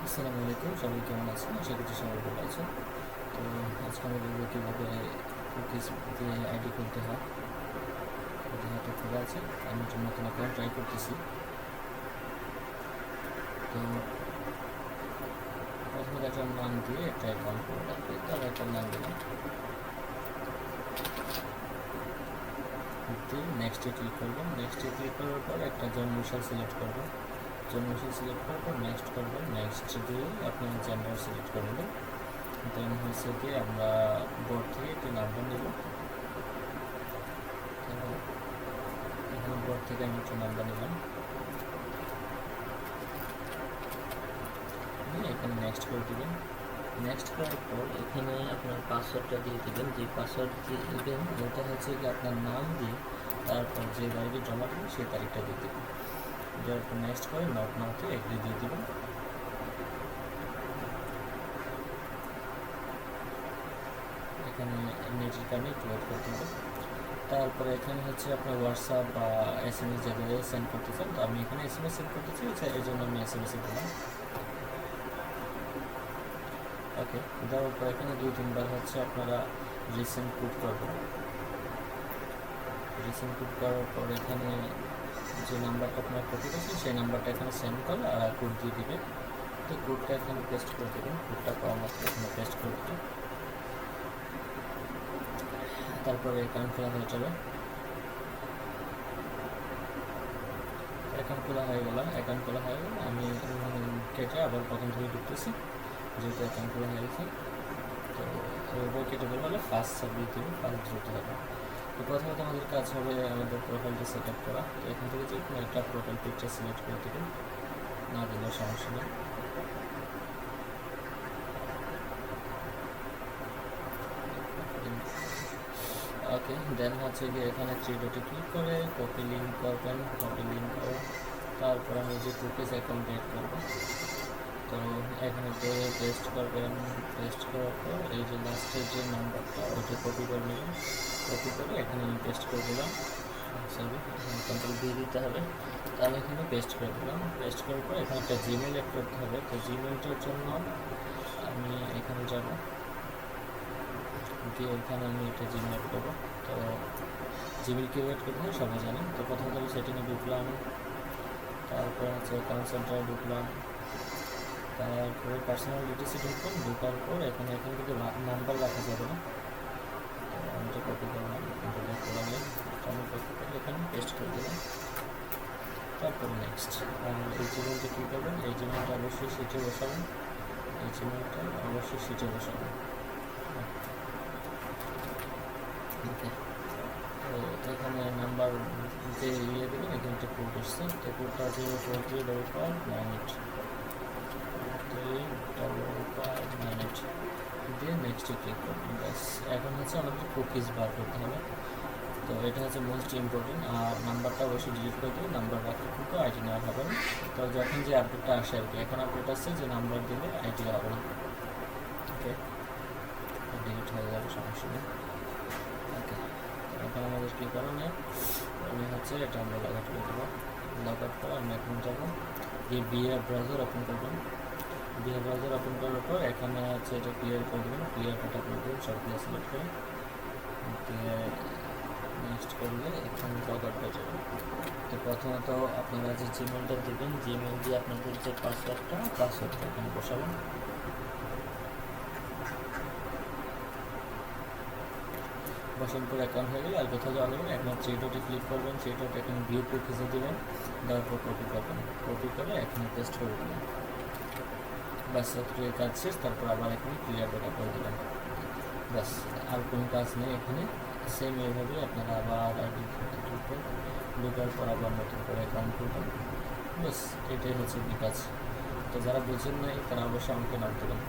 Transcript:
আসসালামু আলাইকুম, সবাই কেমন আছেন? আশা করছি সবাই ভালো আছেন। তো আজকে আমি বলবো কীভাবে কুকিজ দিয়ে আইডি করতে হয়। এটা হাতে খোলা আছে, আমি একটা নতুন অ্যাকাউন্ট ট্রাই করতেছি। তো প্রথমে একটা নাম দিয়ে একটা অ্যাকাউন্ট করে রাখবে, তার একটা নাম দিলাম, দিয়ে নেক্সটে ক্লিক করবেন। নেক্সটে ক্লিক করার পর একটা জন্মসাল সিলেক্ট করবেন। জন্মসাল সিলেক্ট করার পর নেক্সট করবেন। নেক্সট দিয়ে আপনার জেন্ডার সিলেক্ট করে নেবেন। দেন হচ্ছে কি আমরা বোর্ড থেকে একটি নাম্বার নেব। এখানে বোর্ড থেকে আমি একটা নাম্বার নিলাম, এখানে নেক্সট করে দেবেন। নেক্সট করার পর এখানে আপনার পাসওয়ার্ডটা দিয়ে দেবেন। যে পাসওয়ার্ড দিবেন ওটা হচ্ছে কি আপনার নাম দিয়ে তারপর যে তারিখে জমা দেবেন সেই তারিখটা দিয়ে দেবেন। দেওয়ার পর নেক্সট করে নট নাওতে এগ্রি দিয়ে দেবেন। এখানে নেটের কারণে একটু ওয়েট করতে হবে। তারপরে এখানে হচ্ছে আপনার হোয়াটসঅ্যাপ বা SMS যাদের সেন্ড করতে চান, তো আমি এখানে SMS সেন্ড করতে চাই, এই জন্য আমি SMS দিলাম। ওকে, দেওয়ার পর এখানে 2-3 বার হচ্ছে আপনারা রিসেন্ট কুড করবেন। রিসেন্ট কুড করার পর এখানে যে নাম্বারটা আপনার কপি করছেন সেই নাম্বারটা এখানে সেন্ড করে আর কোড দিয়ে দিবেন। তো কোডটা এখানে পেস্ট করে দেবেন, কোডটা পাওয়া মাত্র এখানে পেস্ট করে দেবেন। তারপরে অ্যাকাউন্ট খোলা হয়ে যাবে। অ্যাকাউন্ট খোলা হয়ে গেল, আমি কেটে আবার প্রথম থেকে ঢুকতেছি, যেহেতু অ্যাকাউন্ট খোলা হয়ে গেছে। তো ওইভাবে কেটে বলবো হলে ফার্স্ট সাবমিট দেবে, ফার্স্ট দ্রুত হবে। তো প্রথমত আমাদের কাজ হবে আমাদের প্রোফাইলটা সেট আপ করা। তো এখান থেকে যে কোনো একটা প্রোফাইল পিকচার সিলেক্ট করে দেবেন, না দিলেও সমস্যা নেই। ওকে, দেন হচ্ছে গিয়ে এখানে 3 ডটে ক্লিক করে কপি লিঙ্ক করবেন। কপি লিঙ্ক করে তারপর আমি যে কুকিজ অ্যাকাউন্ট এড করব, তো এখানে পেস্ট করবেন। পেস্ট করার পর এই যে লাস্টের যে নাম্বারটা ওইটা কপি করে নেবেন। কপি করে এখানে আমি পেস্ট করে দিলাম। সরি, কন্ট্রোল দিয়ে দিতে হবে। তো আমি এখানে পেস্ট করে দিলাম। পেস্ট করার পর এখানে একটা জিমেল অ্যাড করতে হবে। তো জিমেলটার জন্য আমি এখানে যাব, দিয়ে এখানে আমি একটা জিমেল অ্যাড করবো। তো জিমেল কীভাবে অ্যাড করতে হয় সবাই জানেন। তো প্রথমত আমি সেটিংয়ে ঢুকলাম, তারপর হচ্ছে অ্যাকাউন্ট সেন্টারে ঢুকলাম, তারপরে পার্সোনাল ডিটেলসে ঢুকলাম। ঢোকার পর এখানে কিন্তু নাম্বার রাখা যাবে না, তো আমি তো কপি করলাম, কন্ট্রোল করে নিই, আমি কপি করে এখানে পেস্ট করে দিলাম। তারপরে নেক্সট এই জিমেলটা কী করবেন, এই জিমেলটা অবশ্যই সিটে বসাবেন। এই জিমেলটা অবশ্যই সিটে বসাবেন। ওকে, তো এখানে নাম্বার যে দেবেন, এখানে একটা কোড এসছে। তো কোডটা হচ্ছে 435598 35598 দিয়ে নেক্সটে ক্লিক করবেন। ব্যাস, এখন হচ্ছে আমাদের কুকিজ বার করতে হবে। তো এটা হচ্ছে মোস্ট ইম্পর্টেন্ট। আর নাম্বারটা অবশ্যই ডিলিট করে দেবেন, নাম্বার রাখলে কিন্তু আইডি নেওয়া হবে না। তো যখন যে আপডেটটা আসে আর কি, এখন আপডেট আসছে যে নাম্বার দিলে আইডি হবে না। ওকে, ডিলিট হয়ে যাবে, সমস্যা নেই। ওকে, এখন আমাদের কী করা নেই, আমি হচ্ছে এটা আমরা লগ আউট করে দেবো। লগ আউট করে আমি এখন যাবো, গিয়ে বিআর ব্রাউজার ওপেন করবেন। বিআর ব্রাউজার ওপেন করার পর এখানে হচ্ছে এটা ক্লিয়ার করে দেবেন। ক্লিয়ার কাটা করে দেবেন, সবগুলো সিলেক্ট করে দিয়ে নেক্সট করলে এখানে লগ আউট হয়ে যাবে। তো প্রথমত আপনারা যে জিমেলটা দেবেন, জিমেল দিয়ে আপনাদের যে পাসওয়ার্ডটা এখানে বসাবেন। বসার পর অ্যাকাউন্ট হয়ে গেলে আর কোথাও যাওয়া যাবে না। এখন 3 ডটে ক্লিক করবেন, 3 ডটে এখানে ভিউ কুকিজে দেবেন, দেওয়ার পর কপি করবেন। কপি করে এখানে পেস্ট করে দেবেন। ব্যাস, এতটুকু কাজ শেষ। তারপর আবার এখানে ক্লিয়ার ডেটা করে দেবেন। ব্যাস, আর কোনো কাজ নেই এখানে। সেম এইভাবে আপনারা আবার আইডি ঢুকবেন, ঢোকার পর আবার নতুন করে অ্যাকাউন্ট খুলবেন। ব্যাস, এটাই হচ্ছে কি কাজ। তো যারা বুঝেন নাই তারা অবশ্যই আমাকে নাম দেবেন।